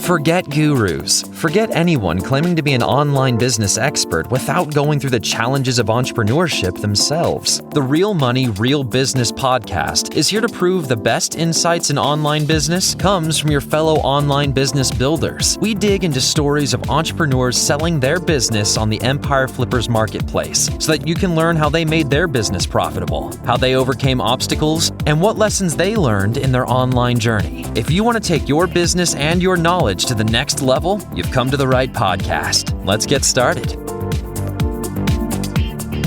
Forget gurus. Forget anyone claiming to be an online business expert without going through the challenges of entrepreneurship themselves. The Real Money, Real Business podcast is here to prove the best insights in online business comes from your fellow online business builders. We dig into stories of entrepreneurs selling their business on the Empire Flippers marketplace so that you can learn how they made their business profitable, how they overcame obstacles, and what lessons they learned in their online journey. If you want to take your business and your knowledge to the next level, you've come to the right podcast. Let's get started.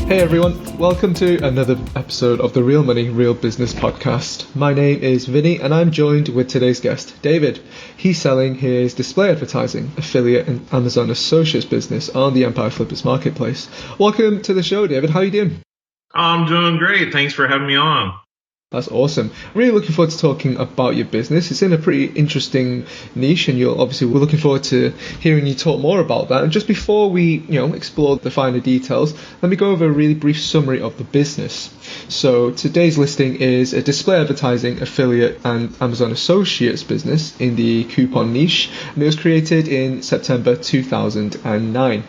Hey everyone, welcome to another episode of the Real Money, Real Business podcast. My name is Vinny and I'm joined with today's guest, David. He's selling his display advertising, affiliate and Amazon Associates business on the Empire Flippers marketplace. Welcome to the show, David. How are you doing? I'm doing great. Thanks for having me on. That's awesome. Really looking forward to talking about your business. It's in a pretty interesting niche and we're looking forward to hearing you talk more about that. And just before we, explore the finer details, let me go over a really brief summary of the business. So today's listing is a display advertising, affiliate and Amazon Associates business in the coupon niche, and it was created in September 2009.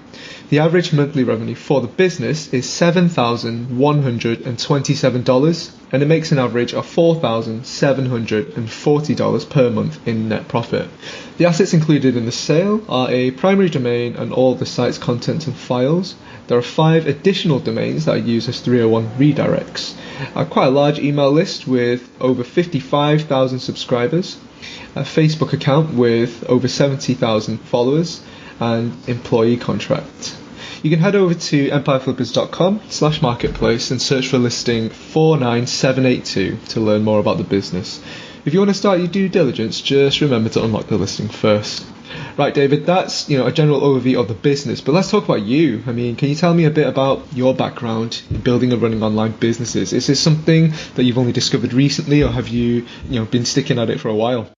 The average monthly revenue for the business is $7,127, and it makes an average of $4,740 per month in net profit. The assets included in the sale are a primary domain and all the site's content and files. There are 5 additional domains that are used as 301 redirects. Quite a large email list with over 55,000 subscribers, a Facebook account with over 70,000 followers, and employee contract. You can head over to empireflippers.com/marketplace and search for listing 49782 to learn more about the business. If you want to start your due diligence, just remember to unlock the listing first. Right, David, that's a general overview of the business, but let's talk about you. Can you tell me a bit about your background in building and running online businesses? Is this something that you've only discovered recently, or have you been sticking at it for a while?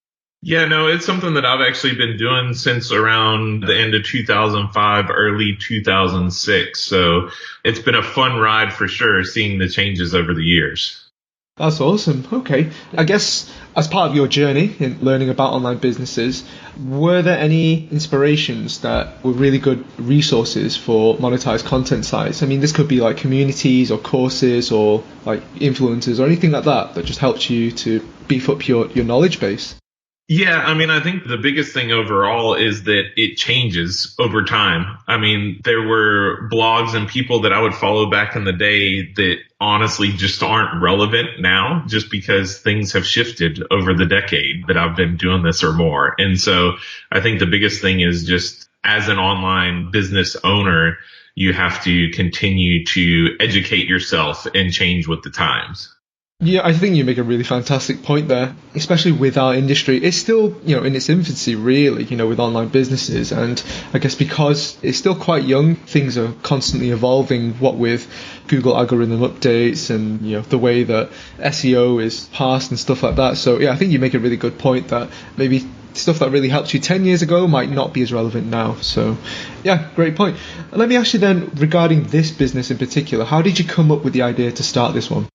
Yeah, no, it's something that I've actually been doing since around the end of 2005, early 2006. So it's been a fun ride for sure, seeing the changes over the years. That's awesome. Okay. I guess as part of your journey in learning about online businesses, were there any inspirations that were really good resources for monetized content sites? This could be like communities or courses or like influencers or anything like that just helped you to beef up your knowledge base. Yeah, I think the biggest thing overall is that it changes over time. There were blogs and people that I would follow back in the day that honestly just aren't relevant now, just because things have shifted over the decade that I've been doing this or more. And so I think the biggest thing is just as an online business owner, you have to continue to educate yourself and change with the times. Yeah, I think you make a really fantastic point there, especially with our industry. It's still, in its infancy, really, with online businesses. And I guess because it's still quite young, things are constantly evolving, what with Google algorithm updates and, the way that SEO is passed and stuff like that. So, yeah, I think you make a really good point that maybe stuff that really helped you 10 years ago might not be as relevant now. So, yeah, great point. Let me ask you then, regarding this business in particular, how did you come up with the idea to start this one?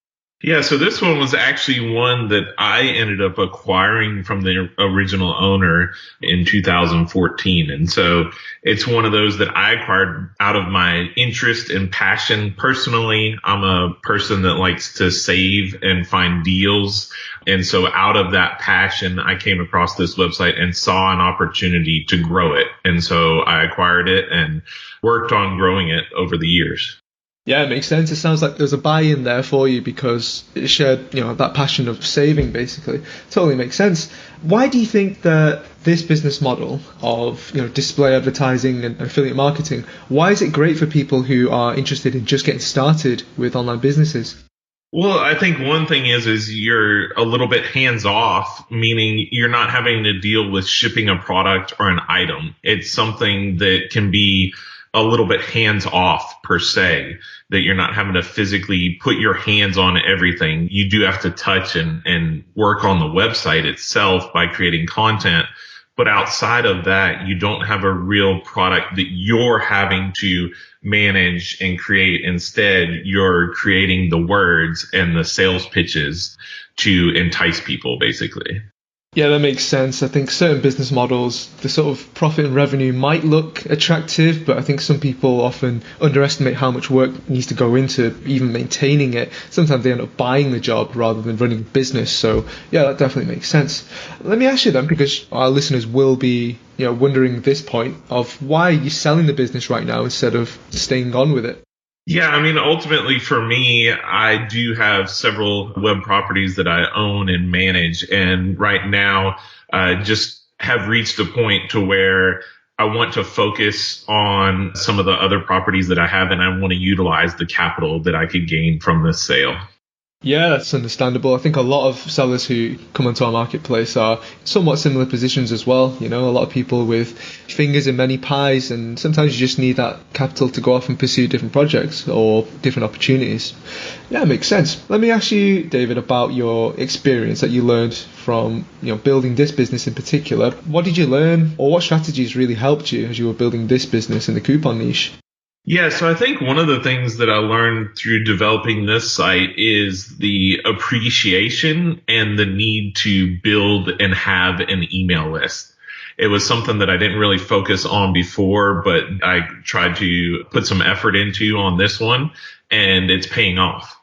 Yeah, so this one was actually one that I ended up acquiring from the original owner in 2014. And so it's one of those that I acquired out of my interest and passion. Personally, I'm a person that likes to save and find deals. And so out of that passion, I came across this website and saw an opportunity to grow it. And so I acquired it and worked on growing it over the years. Yeah, it makes sense. It sounds like there's a buy-in there for you because it shared, that passion of saving, basically. Totally makes sense. Why do you think that this business model of, display advertising and affiliate marketing, why is it great for people who are interested in just getting started with online businesses? Well, I think one thing is you're a little bit hands off, meaning you're not having to deal with shipping a product or an item. It's something that can be a little bit hands off per se, that you're not having to physically put your hands on everything. You do have to touch and work on the website itself by creating content. But outside of that, you don't have a real product that you're having to manage and create. Instead, you're creating the words and the sales pitches to entice people, basically. Yeah, that makes sense. I think certain business models, the sort of profit and revenue might look attractive, but I think some people often underestimate how much work needs to go into even maintaining it. Sometimes they end up buying the job rather than running a business. So yeah, that definitely makes sense. Let me ask you then, because our listeners will be, wondering this point of why are you selling the business right now instead of staying on with it? Yeah, I mean, ultimately for me, I do have several web properties that I own and manage. And right now, just have reached a point to where I want to focus on some of the other properties that I have, and I want to utilize the capital that I could gain from this sale. Yeah, that's understandable. I think a lot of sellers who come onto our marketplace are somewhat similar positions as well. A lot of people with fingers in many pies, and sometimes you just need that capital to go off and pursue different projects or different opportunities. Yeah, it makes sense. Let me ask you, David, about your experience that you learned from building this business in particular. What did you learn, or what strategies really helped you as you were building this business in the coupon niche? Yeah, so I think one of the things that I learned through developing this site is the appreciation and the need to build and have an email list. It was something that I didn't really focus on before, but I tried to put some effort into on this one, and it's paying off.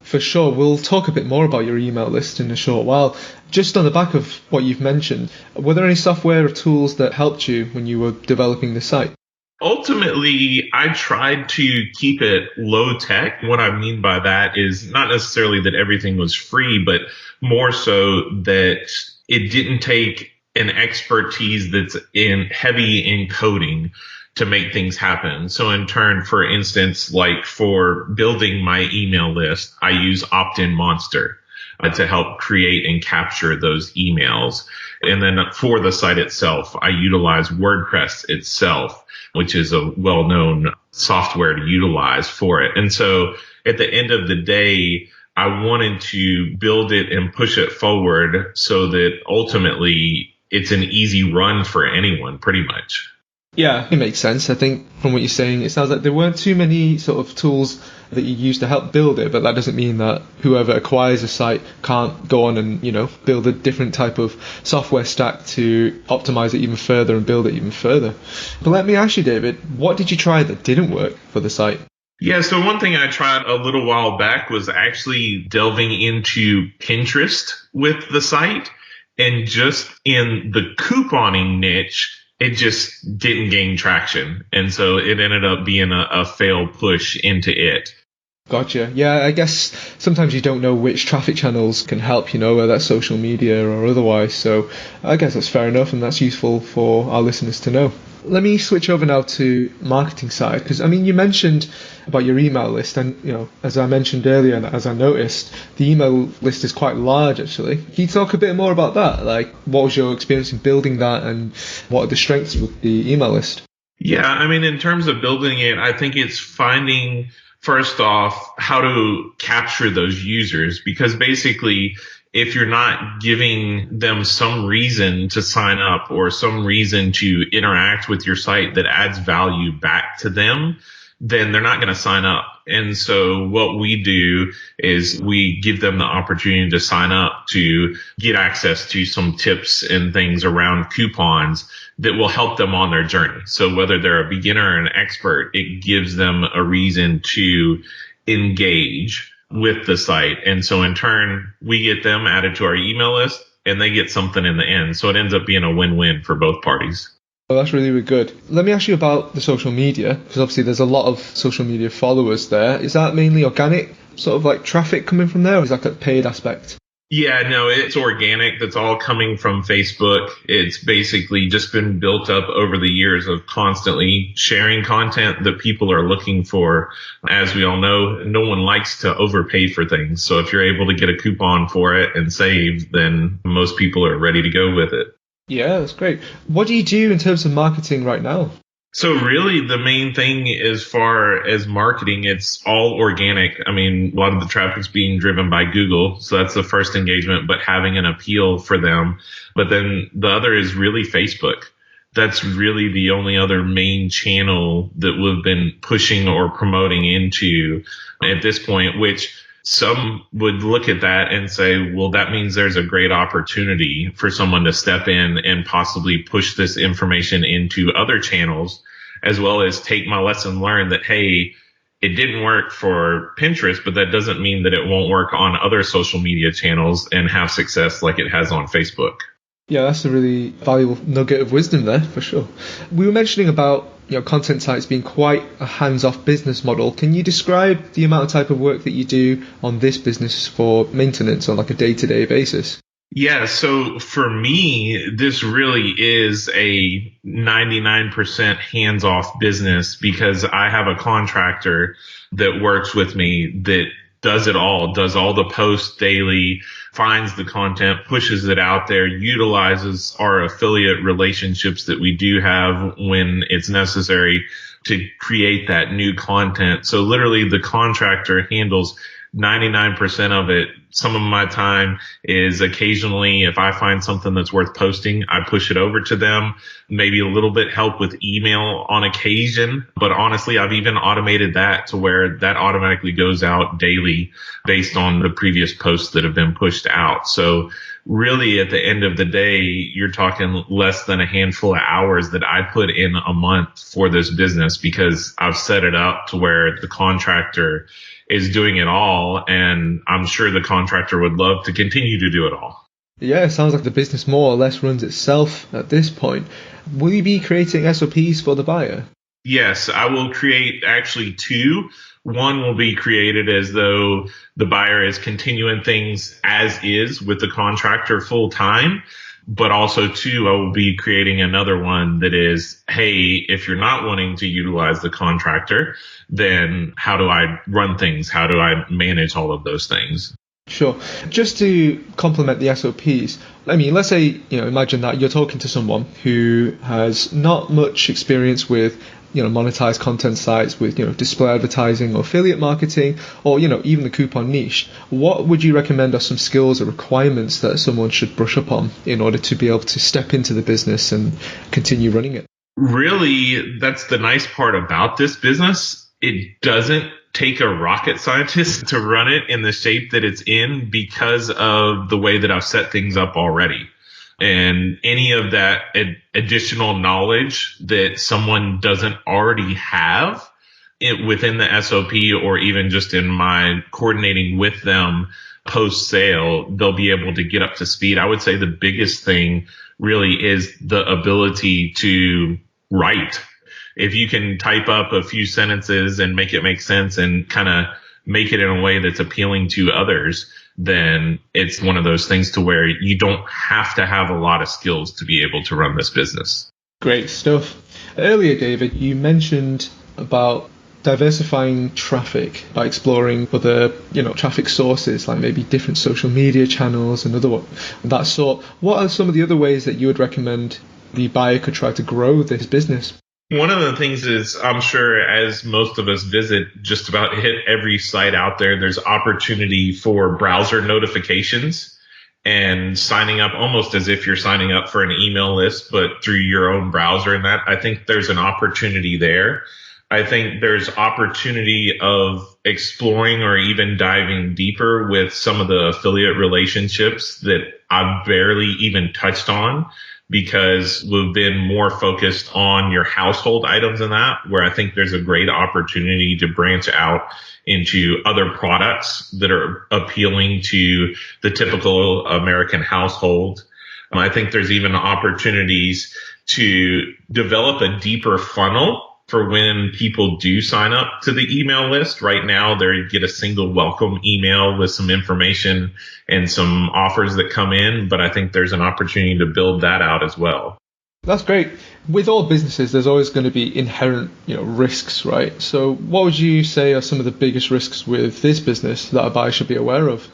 For sure. We'll talk a bit more about your email list in a short while. Just on the back of what you've mentioned, were there any software or tools that helped you when you were developing the site? Ultimately, I tried to keep it low tech. What I mean by that is not necessarily that everything was free, but more so that it didn't take an expertise that's heavy in coding to make things happen. So in turn, for instance, like for building my email list, I use Opt-in Monster to help create and capture those emails. And then for the site itself, I utilize WordPress itself, which is a well-known software to utilize for it. And so at the end of the day, I wanted to build it and push it forward so that ultimately it's an easy run for anyone, pretty much. Yeah, it makes sense. I think from what you're saying, it sounds like there weren't too many sort of tools that you use to help build it, but that doesn't mean that whoever acquires a site can't go on and, build a different type of software stack to optimize it even further and build it even further. But let me ask you, David, what did you try that didn't work for the site? Yeah, so one thing I tried a little while back was actually delving into Pinterest with the site, and just in the couponing niche, it just didn't gain traction. And so it ended up being a failed push into it. Gotcha. Yeah, I guess sometimes you don't know which traffic channels can help, whether that's social media or otherwise. So I guess that's fair enough, and that's useful for our listeners to know. Let me switch over now to marketing side, because you mentioned about your email list, and as I mentioned earlier, and as I noticed, the email list is quite large actually. Can you talk a bit more about that? Like, what was your experience in building that, and what are the strengths with the email list? Yeah, in terms of building it, I think it's finding, first off, how to capture those users, because basically, if you're not giving them some reason to sign up or some reason to interact with your site that adds value back to them, then they're not going to sign up. And so what we do is we give them the opportunity to sign up to get access to some tips and things around coupons that will help them on their journey. So whether they're a beginner or an expert, it gives them a reason to engage with the site. And so in turn, we get them added to our email list and they get something in the end. So it ends up being a win-win for both parties. Well, that's really, really good. Let me ask you about the social media, because obviously there's a lot of social media followers there. Is that mainly organic, sort of like traffic coming from there, or is that a paid aspect? Yeah, no, it's organic. That's all coming from Facebook. It's basically just been built up over the years of constantly sharing content that people are looking for. As we all know, no one likes to overpay for things. So if you're able to get a coupon for it and save, then most people are ready to go with it. Yeah, that's great. What do you do in terms of marketing right now? So really the main thing as far as marketing, it's all organic. A lot of the traffic's being driven by Google. So that's the first engagement, but having an appeal for them. But then the other is really Facebook. That's really the only other main channel that we've been pushing or promoting into at this point, which some would look at that and say, well, that means there's a great opportunity for someone to step in and possibly push this information into other channels, as well as take my lesson learned that, hey, it didn't work for Pinterest, but that doesn't mean that it won't work on other social media channels and have success like it has on Facebook. Yeah, that's a really valuable nugget of wisdom there, for sure. We were mentioning about content sites being quite a hands-off business model. Can you describe the amount of type of work that you do on this business for maintenance on like a day-to-day basis? Yeah, so for me, this really is a 99% hands-off business because I have a contractor that works with me that does it all, does all the posts daily, finds the content, pushes it out there, utilizes our affiliate relationships that we do have when it's necessary to create that new content. So literally the contractor handles 99% of it. Some of my time is occasionally, if I find something that's worth posting, I push it over to them. Maybe a little bit help with email on occasion. But honestly, I've even automated that to where that automatically goes out daily based on the previous posts that have been pushed out. So really, at the end of the day, you're talking less than a handful of hours that I put in a month for this business because I've set it up to where the contractor is doing it all, and I'm sure the contractor would love to continue to do it all. Yeah, it sounds like the business more or less runs itself at this point. Will you be creating SOPs for the buyer? Yes, I will create actually two. One will be created as though the buyer is continuing things as is with the contractor full time. But also, too, I will be creating another one that is, hey, if you're not wanting to utilize the contractor, then how do I run things? How do I manage all of those things? Sure. Just to complement the SOPs, I mean, let's say, imagine that you're talking to someone who has not much experience with monetized content sites with, display advertising or affiliate marketing or, even the coupon niche. What would you recommend are some skills or requirements that someone should brush up on in order to be able to step into the business and continue running it? Really, that's the nice part about this business. It doesn't take a rocket scientist to run it in the shape that it's in because of the way that I've set things up already. And any of that additional knowledge that someone doesn't already have within the SOP or even just in my coordinating with them post sale, they'll be able to get up to speed. I would say the biggest thing really is the ability to write. If you can type up a few sentences and make it make sense and kind of make it in a way that's appealing to others, then it's one of those things to where you don't have to have a lot of skills to be able to run this business. Great stuff. Earlier, David, you mentioned about diversifying traffic by exploring other, traffic sources, like maybe different social media channels and that sort. What are some of the other ways that you would recommend the buyer could try to grow this business? One of the things is, I'm sure as most of us visit just about hit every site out there, there's opportunity for browser notifications and signing up almost as if you're signing up for an email list, but through your own browser. And that, I think there's an opportunity there. I think there's opportunity of exploring or even diving deeper with some of the affiliate relationships that I've barely even touched on, because we've been more focused on your household items and that, where I think there's a great opportunity to branch out into other products that are appealing to the typical American household. I think there's even opportunities to develop a deeper funnel for when people do sign up to the email list. Right now, they get a single welcome email with some information and some offers that come in, but I think there's an opportunity to build that out as well. That's great. With all businesses, there's always going to be inherent, risks, right? So what would you say are some of the biggest risks with this business that a buyer should be aware of?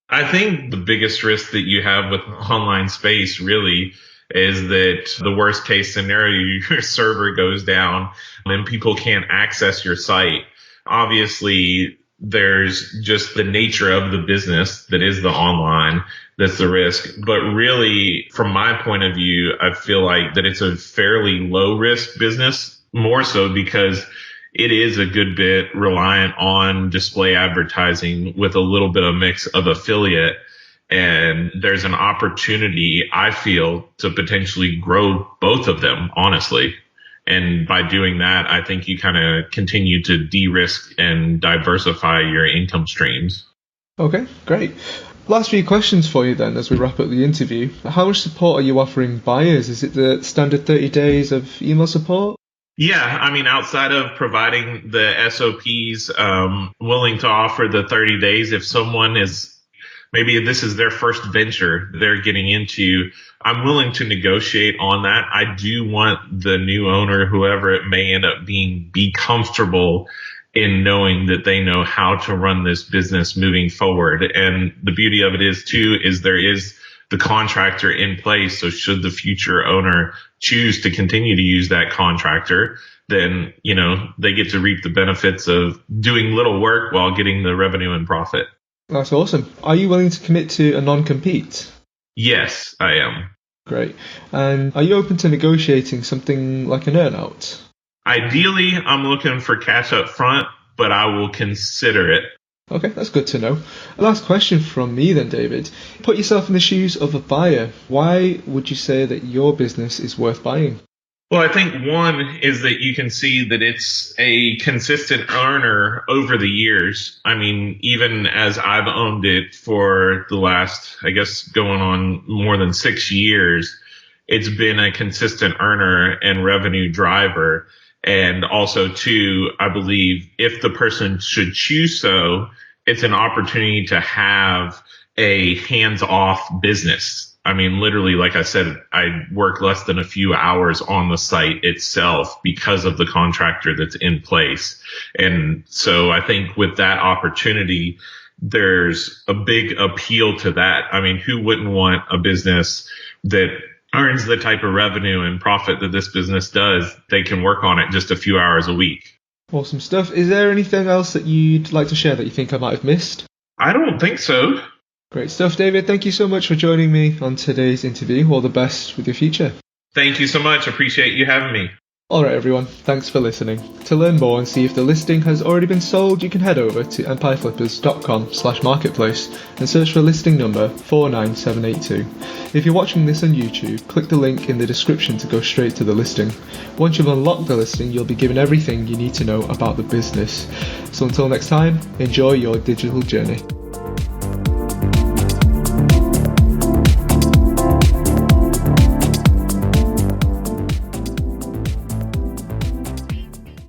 I think the biggest risk that you have with online space really is that the worst case scenario, your server goes down and people can't access your site. Obviously, there's just the nature of the business that is the online that's the risk. But really, from my point of view, I feel like that it's a fairly low risk business, more so because it is a good bit reliant on display advertising with a little bit of mix of affiliate. And there's an opportunity, I feel, to potentially grow both of them, honestly. And by doing that, I think you kind of continue to de-risk and diversify your income streams. Okay, great. Last few questions for you then as we wrap up the interview. How much support are you offering buyers? Is it the standard 30 days of email support? Yeah, I mean, outside of providing the SOPs, willing to offer the 30 days if someone is, maybe this is their first venture they're getting into, I'm willing to negotiate on that. I do want the new owner, whoever it may end up being, be comfortable in knowing that they know how to run this business moving forward. And the beauty of it is too, is there is the contractor in place. So should the future owner choose to continue to use that contractor, then, you know, they get to reap the benefits of doing little work while getting the revenue and profit. That's awesome. Are you willing to commit to a non-compete? Yes, I am. Great. And are you open to negotiating something like an earnout? Ideally, I'm looking for cash up front, but I will consider it. Okay, that's good to know. Last question from me then, David. Put yourself in the shoes of a buyer. Why would you say that your business is worth buying? Well, I think one is that you can see that it's a consistent earner over the years. I mean, even as I've owned it for the last, I guess, going on more than 6 years, it's been a consistent earner and revenue driver. And also, too, I believe if the person should choose so, it's an opportunity to have a hands-off business. I mean, literally, like I said, I work less than a few hours on the site itself because of the contractor that's in place. And so I think with that opportunity, there's a big appeal to that. I mean, who wouldn't want a business that earns the type of revenue and profit that this business does? They can work on it just a few hours a week. Awesome stuff. Is there anything else that you'd like to share that you think I might have missed? I don't think so. Great stuff, David. Thank you so much for joining me on today's interview. All the best with your future. Thank you so much. Appreciate you having me. All right, everyone. Thanks for listening. To learn more and see if the listing has already been sold, you can head over to empireflippers.com/marketplace and search for listing number 49782. If you're watching this on YouTube, click the link in the description to go straight to the listing. Once you've unlocked the listing, you'll be given everything you need to know about the business. So until next time, enjoy your digital journey.